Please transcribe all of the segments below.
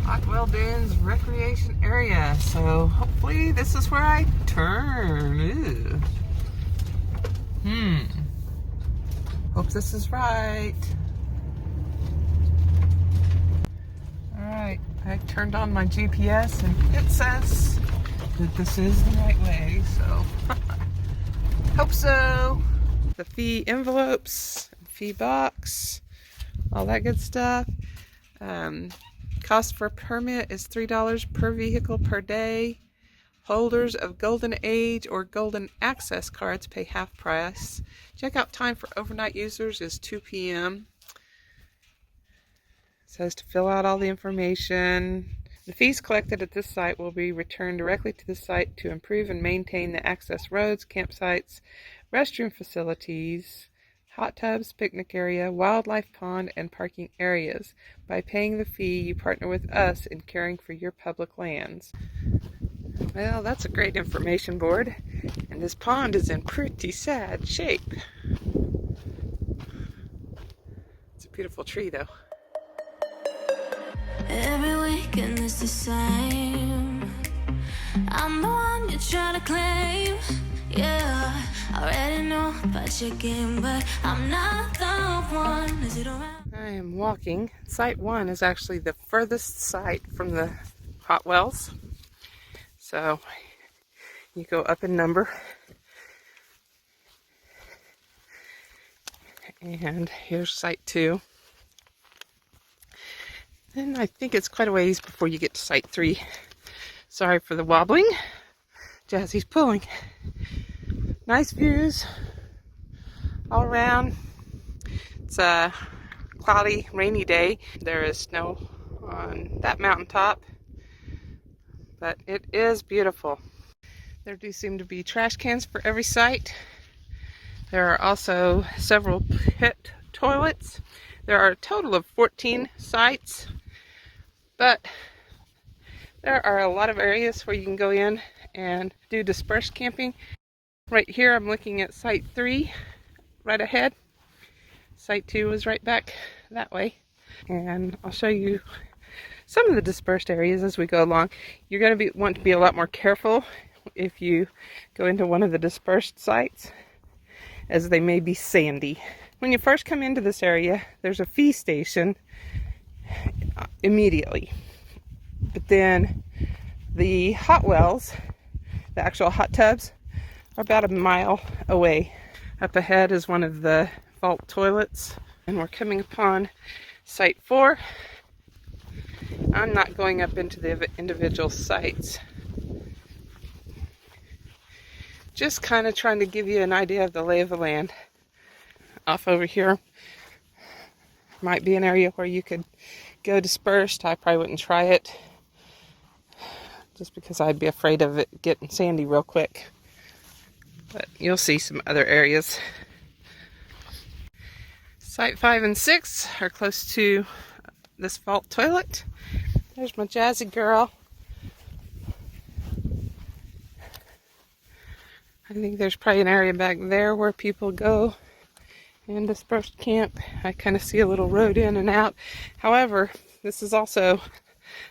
Hotwell Dunes Recreation Area. So hopefully this is where I turn. Hope this is right. Alright, I turned on my GPS and it says that this is the right way, so hope so. The fee envelopes, fee box, all that good stuff. Cost for permit is $3 per vehicle per day. Holders of Golden Age or Golden Access cards pay half price. Checkout time for overnight users is 2 p.m. It says to fill out all the information. The fees collected at this site will be returned directly to the site to improve and maintain the access roads, campsites, restroom facilities, hot tubs, picnic area, wildlife pond, and parking areas. By paying the fee, you partner with us in caring for your public lands. Well, that's a great information board, and this pond is in pretty sad shape. It's a beautiful tree, though. Every weekend is the same. I'm the one you try to claim. Yeah, I already know about your game, but I'm not the one. Is it around? I am walking. Site 1 is actually the furthest site from the hot wells. So you go up in number. And here's site 2. And I think it's quite a ways before you get to site 3. Sorry for the wobbling. Jazzy's pulling. Nice views all around. It's a cloudy, rainy day. There is snow on that mountaintop, but it is beautiful. There do seem to be trash cans for every site. There are also several pit toilets. There are a total of 14 sites, but there are a lot of areas where you can go in and do dispersed camping. Right here I'm looking at site 3 right ahead. Site 2 is right back that way, and I'll show you some of the dispersed areas as we go along. You're going to want to be a lot more careful if you go into one of the dispersed sites, as they may be sandy. When you first come into this area, there's a fee station immediately, but then the hot wells, the actual hot tubs, are about a mile away. Up ahead is one of the vault toilets, and we're coming upon site 4. I'm not going up into the individual sites. Just kind of trying to give you an idea of the lay of the land. Off over here might be an area where you could go dispersed. I probably wouldn't try it, just because I'd be afraid of it getting sandy real quick. But you'll see some other areas. Site 5 and 6 are close to this vault toilet. There's my Jazzy girl. I think there's probably an area back there where people go and dispersed camp. I kind of see a little road in and out. However, this is also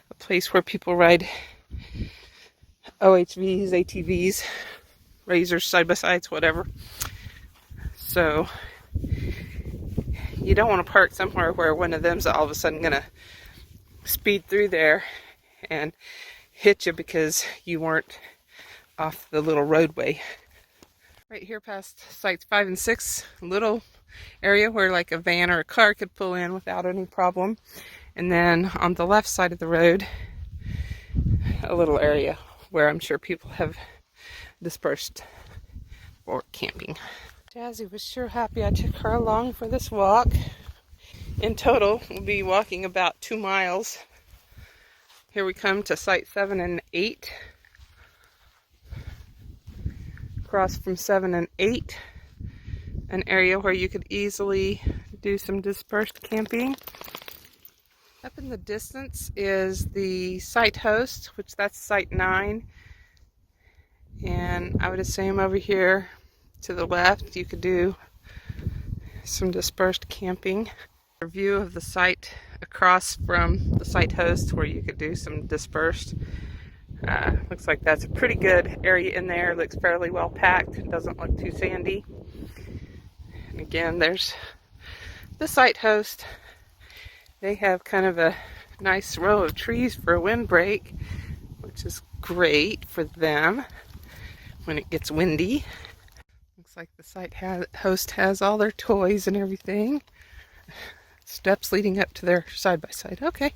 a place where people ride OHVs, ATVs, razors, side-by-sides, whatever. So you don't want to park somewhere where one of them's all of a sudden going to speed through there and hit you because you weren't off the little roadway. Right here past sites 5 and 6, a little area where like a van or a car could pull in without any problem. And then on the left side of the road, a little area where I'm sure people have dispersed for camping. Jazzy was sure happy I took her along for this walk. In total, we'll be walking about 2 miles. Here we come to site 7 and 8. Across from 7 and 8, an area where you could easily do some dispersed camping. Up in the distance is the site host, which that's site 9. And I would assume over here to the left you could do some dispersed camping. A view of the site across from the site host where you could do some dispersed. Looks like that's a pretty good area in there. Looks fairly well packed. It doesn't look too sandy. And again, there's the site host. They have kind of a nice row of trees for a windbreak, which is great for them when it gets windy. Looks like the site host has all their toys and everything. Steps leading up to their side-by-side. Okay.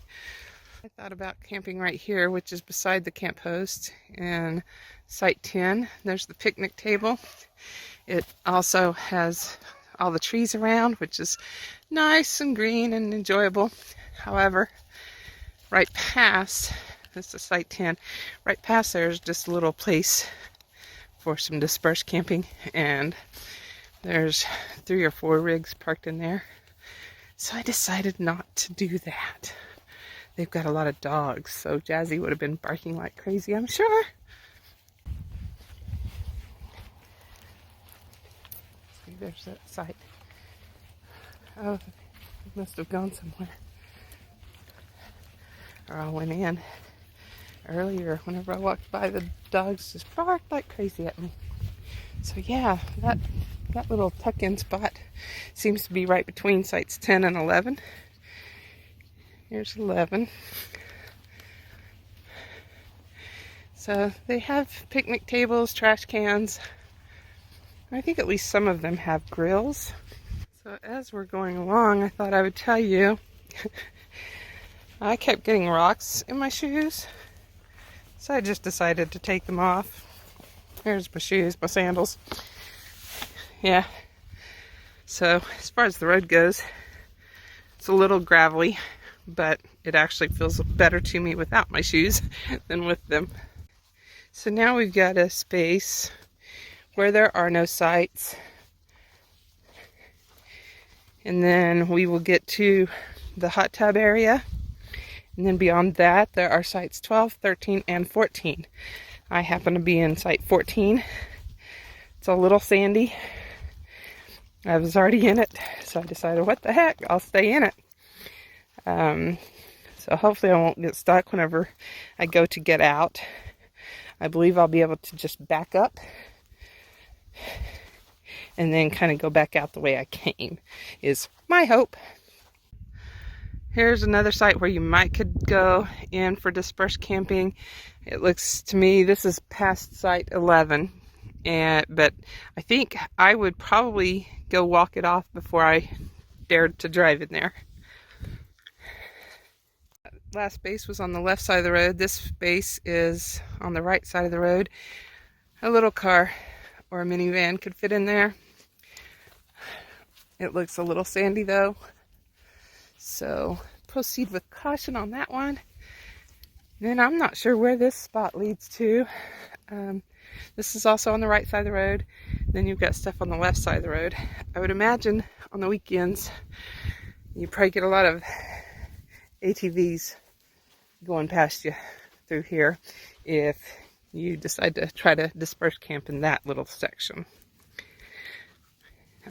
I thought about camping right here, which is beside the camp host in Site 10. There's the picnic table. It also has all the trees around, which is nice and green and enjoyable. However, right past, this is Site 10, right past there's just a little place for some dispersed camping, and there's 3 or 4 rigs parked in there. So I decided not to do that. They've got a lot of dogs, so Jazzy would have been barking like crazy, I'm sure. See, there's that site. Oh, it must have gone somewhere. Or I went in earlier. Whenever I walked by, the dogs just barked like crazy at me. So yeah, that little tuck-in spot seems to be right between sites 10 and 11. Here's 11. So they have picnic tables, trash cans. I think at least some of them have grills. So as we're going along, I thought I would tell you, I kept getting rocks in my shoes. So I just decided to take them off. Here's my shoes, my sandals. Yeah. So as far as the road goes, it's a little gravelly, but it actually feels better to me without my shoes than with them. So now we've got a space where there are no sites. And then we will get to the hot tub area. And then beyond that, there are sites 12, 13, and 14. I happen to be in site 14. It's a little sandy. I was already in it, so I decided, what the heck, I'll stay in it. So hopefully I won't get stuck whenever I go to get out. I believe I'll be able to just back up and then kind of go back out the way I came, is my hope. Here's another site where you might could go in for dispersed camping. It looks to me, this is past site 11, but I think I would probably go walk it off before I dared to drive in there. Last base was on the left side of the road. This base is on the right side of the road. A little car or a minivan could fit in there. It looks a little sandy though, so proceed with caution on that one. Then I'm not sure where this spot leads to. This is also on the right side of the road. Then you've got stuff on the left side of the road. I would imagine on the weekends you probably get a lot of ATVs going past you through here if you decide to try to disperse camp in that little section.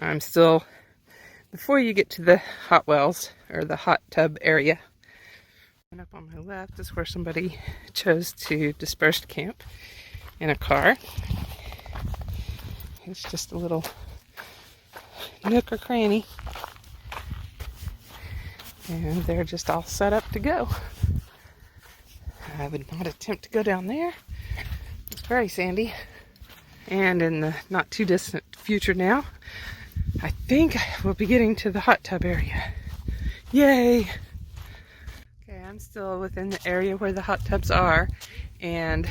I'm still, before you get to the hot wells or the hot tub area, and up on my left is where somebody chose to disperse camp in a car. It's just a little nook or cranny, and they're just all set up to go. I would not attempt to go down there. It's very sandy. And in the not too distant future now, I think we'll be getting to the hot tub area. Yay! Okay, I'm still within the area where the hot tubs are, and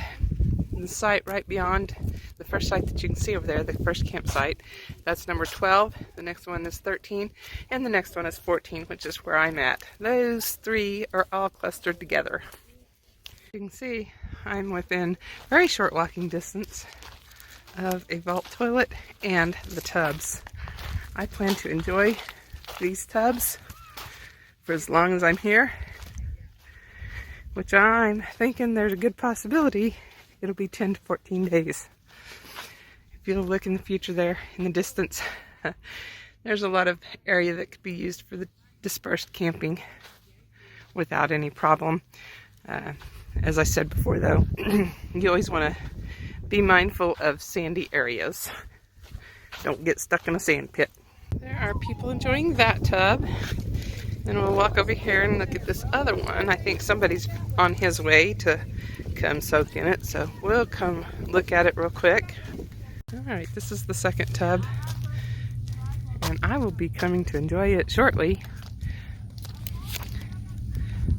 the site right beyond the first site that you can see over there, the first campsite, that's number 12, the next one is 13, and the next one is 14, which is where I'm at. Those 3 are all clustered together. You can see I'm within very short walking distance of a vault toilet and the tubs. I plan to enjoy these tubs for as long as I'm here, which I'm thinking there's a good possibility it'll be 10 to 14 days. If you'll look in the future there in the distance, there's a lot of area that could be used for the dispersed camping. without any problem. As I said before, though, you always want to be mindful of sandy areas. Don't get stuck in a sand pit. There are people enjoying that tub. Then we'll walk over here and look at this other one. I think somebody's on his way to come soak in it, so we'll come look at it real quick. Alright, this is the second tub, and I will be coming to enjoy it shortly.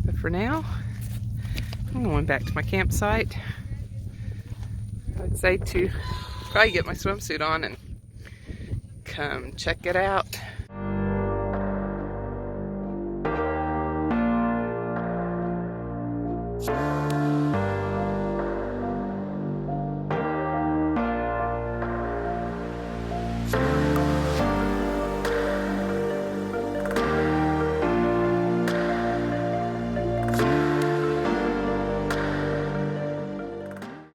But for now, I'm going back to my campsite. I would say to probably get my swimsuit on and come check it out.